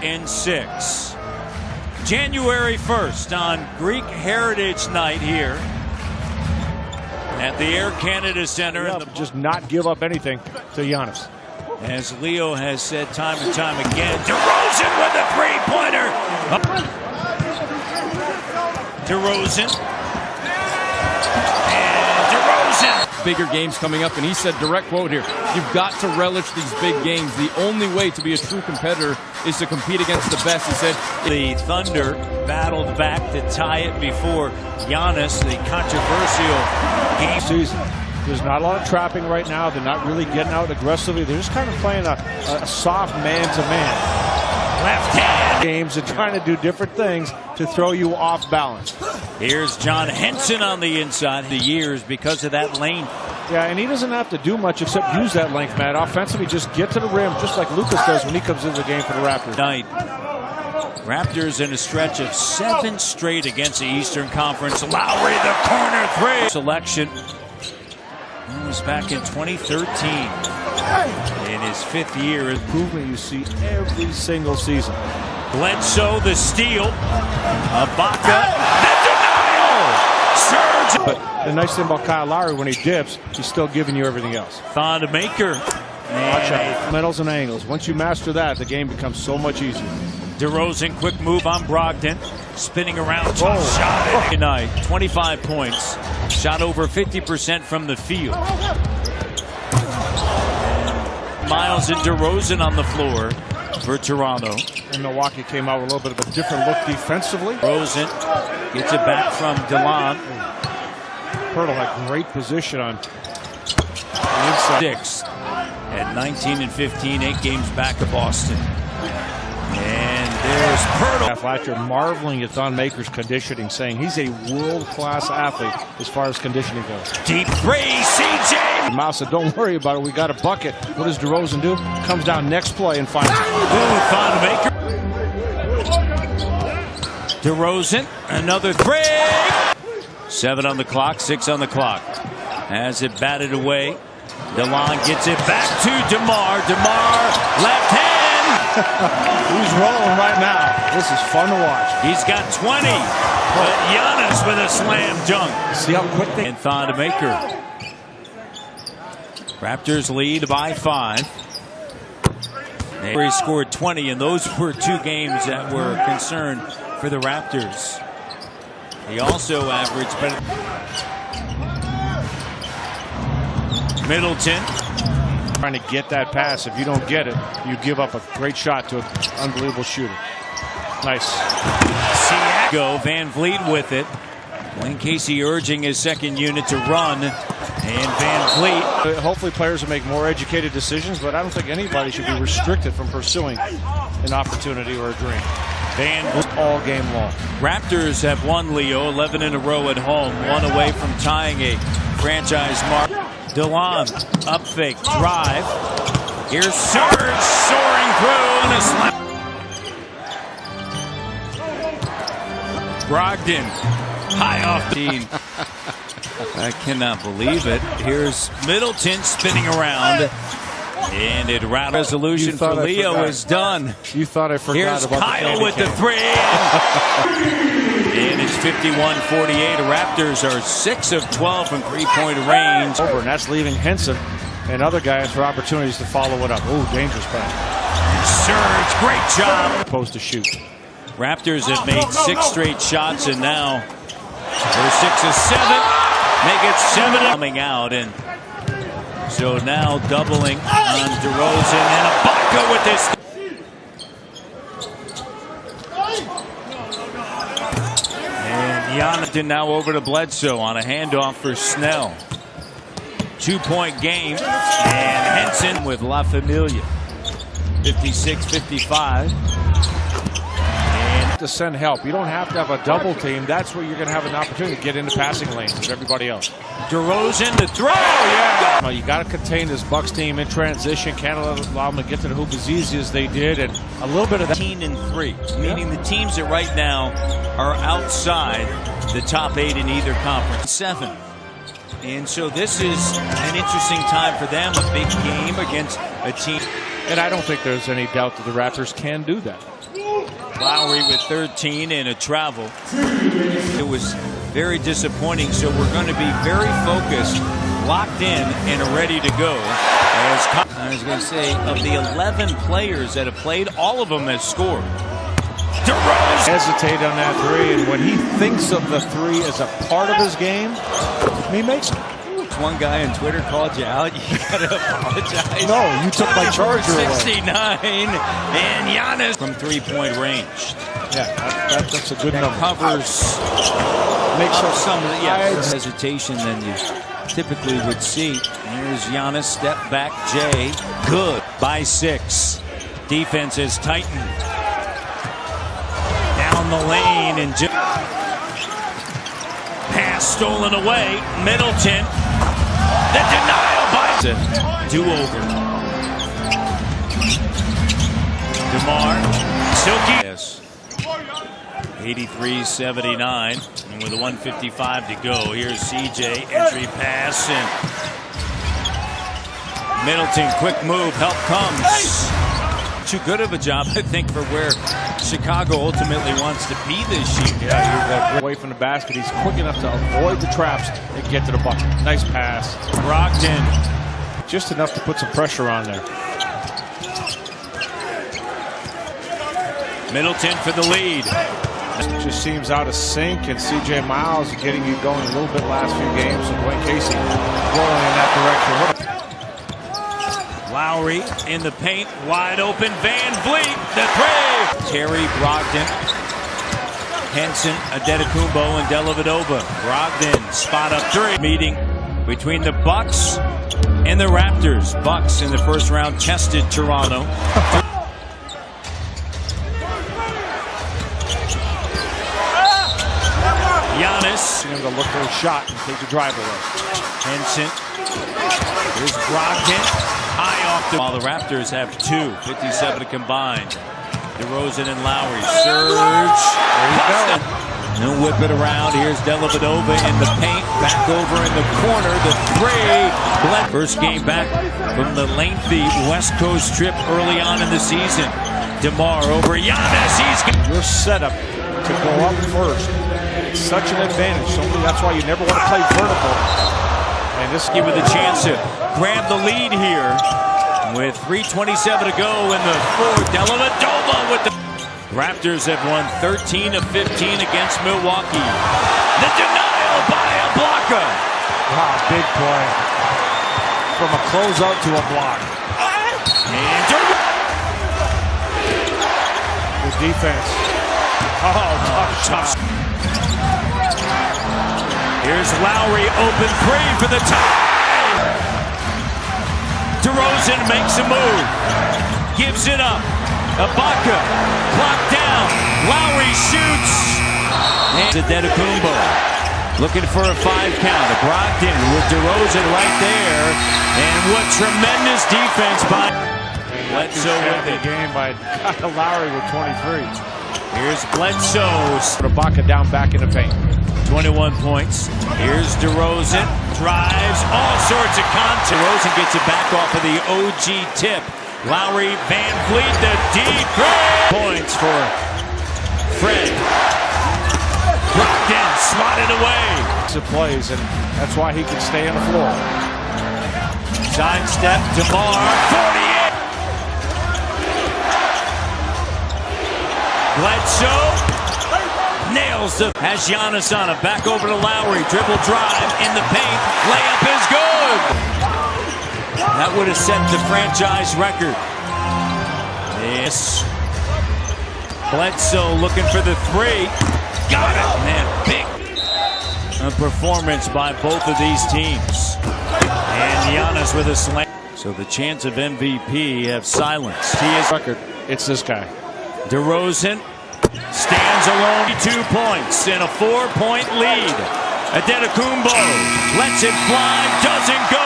and 6. January 1st on Greek Heritage Night here at the Air Canada Center. Just not give up anything to Giannis. As Leo has said time and time again, DeRozan with a three-pointer. DeRozan. And DeRozan. Bigger games coming up, and he said, direct quote here, you've got to relish these big games. The only way to be a true competitor is to compete against the best, he said. The Thunder battled back to tie it before Giannis, the controversial game. Season. There's not a lot of trapping right now. They're not really getting out aggressively. They're just kind of playing a soft man-to-man. Left hand. Games and trying to do different things to throw you off balance. Here's John Henson on the inside. The years because of that length. Yeah, and he doesn't have to do much except use that length, Matt. Offensively, just get to the rim, just like Lucas does when he comes into the game for the Raptors. Night. Raptors in a stretch of 7 straight against the Eastern Conference. Lowry, the corner three. Selection. It was back in 2013. In his 5th year. Improvement you see every single season. Bledsoe, the steal. Ibaka, the denial. Surge. But the nice thing about Kyle Lowry, when he dips, he's still giving you everything else. Thonmaker. Watch out. Fundamentals and angles. Once you master that, the game becomes so much easier. DeRozan, quick move on Brogdon. Spinning around, tough shot tonight. 25 points. Shot over 50% from the field. Miles and DeRozan on the floor for Toronto. And Milwaukee came out with a little bit of a different look defensively. DeRozan gets it back from DeLon. Pirtle had great position on the inside. 6 at 19 and 15, 8 games back of Boston. And there's Pirtle. Last year, marveling at Thonmaker's conditioning, saying he's a world-class athlete as far as conditioning goes. Deep three, CJ. Mouse said, don't worry about it. We got a bucket. What does DeRozan do? Comes down next play and finds it. Thonmaker. DeRozan, another three. 7 on the clock, 6 on the clock. Has it batted away. DeLon gets it back to DeMar. DeMar, left hand. Who's rolling right now? This is fun to watch. He's got 20. But Giannis with a slam dunk. See how quick they... And Thonmaker. Raptors lead by 5. He scored 20, and those were 2 games that were concerned for the Raptors. He also averaged better. Middleton. Trying to get that pass. If you don't get it, you give up a great shot to an unbelievable shooter. Nice. Go Van Vliet with it. Wayne Casey urging his second unit to run. And Van Vliet. Hopefully players will make more educated decisions, but I don't think anybody should be restricted from pursuing an opportunity or a dream. Van Vliet all game long. Raptors have won, Leo, 11 in a row at home. 1 away from tying a franchise mark. DeLon, up fake, drive. Here's Surge soaring through and a slam. Brogdon, high off the team. I cannot believe it. Here's Middleton spinning around. And it round resolution for Leo is done. You thought I forgot. Here's about Kyle with the 3. And it's 51-48. Raptors are 6 of 12 from 3-point range. And that's leaving Henson and other guys for opportunities to follow it up. Ooh, dangerous pass. Surge, great job. Supposed to shoot. Raptors have made 6 straight shots, and now they're 6 of 7. Make it 7 coming out, and so now doubling on DeRozan and Ibaka with this. And Giannis now over to Bledsoe on a handoff for Snell. 2-point game, and Henson with La Familia. 56-55. To send help. You don't have to have a double team. That's where you're going to have an opportunity to get into passing lanes with everybody else. DeRozan to throw. Yeah. Well, you got to contain this Bucks team in transition. Can't allow them to get to the hoop as easy as they did, and a little bit of that. 13-3, meaning the teams that right now are outside the top 8 in either conference. 7. And so this is an interesting time for them. A big game against a team. And I don't think there's any doubt that the Raptors can do that. Lowry with 13 and a travel. It was very disappointing, so we're going to be very focused, locked in, and ready to go. I was going to say, of the 11 players that have played, all of them have scored. DeRozan Hesitate on that three, and when he thinks of the three as a part of his game, he makes it. One guy on Twitter called you out. You gotta apologize. No, you took my charger away. 69 and Giannis from three-point range. Yeah, that's a good number. Covers Makes up some of the hesitation than you typically would see. Here's Giannis, step back, Jay, good by 6. Defense is tightened. Down the lane and pass stolen away. Middleton. The denial by do-over. DeMar. Silky. Yes. 83-79. And with 1:55 to go, here's CJ. Entry pass. And Middleton, quick move. Help comes. Too good of a job, I think, for where Chicago ultimately wants to be this year. Yeah, away from the basket. He's quick enough to avoid the traps and get to the bucket. Nice pass. Brogdon. Just enough to put some pressure on there. Middleton for the lead. Just seems out of sync, and C.J. Miles getting you going a little bit last few games. And Dwayne Casey rolling in that direction. Lowry in the paint, wide open. Van Vliet, the three. Terry, Brogdon, Henson, Adetokounmpo, and Dellavedova. Brogdon, spot up three. Meeting between the Bucks and the Raptors. Bucks in the first round tested Toronto. Giannis. Him to look for a shot and take the drive away. Henson. Here's Brogdon. High off the while the Raptors have 2, 57 combined. DeRozan and Lowry. Surge. There you go. He'll whip it around. Here's Dellavedova in the paint. Back over in the corner. The three. First game back from the lengthy West Coast trip early on in the season. DeMar over Giannis. Your setup to go up first. It's such an advantage. That's why you never want to play vertical. And this give it a chance to grab the lead here with 3:27 to go in the fourth. Dellavedova with the Raptors have won 13 of 15 against Milwaukee. The denial by a blocker. Wow, big play. From a closeout to a block. And the defense. Oh, tough. Here's Lowry, open three for the tie. DeRozan makes a move. Gives it up. Ibaka, clock down. Lowry shoots. And Adetokounmpo looking for a 5 count. Brogdon with DeRozan right there. And what tremendous defense by Bledsoe with it. Game by Lowry with 23. Here's Bledsoe. Ibaka down back in the paint. 21 points. Here's DeRozan. Drives all sorts of contact. DeRozan gets it back off of the OG tip. Lowry, Van Vliet, the deep points for Fred. Brogdon swatted away. It plays, and that's why he can stay on the floor. Sidestep, DeMar, 48. Bledsoe nails the. Has Giannis on it. Back over to Lowry. Dribble drive in the paint. Layup is good. That would have set the franchise record. Yes. Bledsoe looking for the three. Got it. Man, big performance by both of these teams. And Giannis with a slam. So the chance of MVP have silenced. He is record. It's this guy. DeRozan stands alone, 2 points in a 4-point lead. Adetokounmpo lets it fly, doesn't go.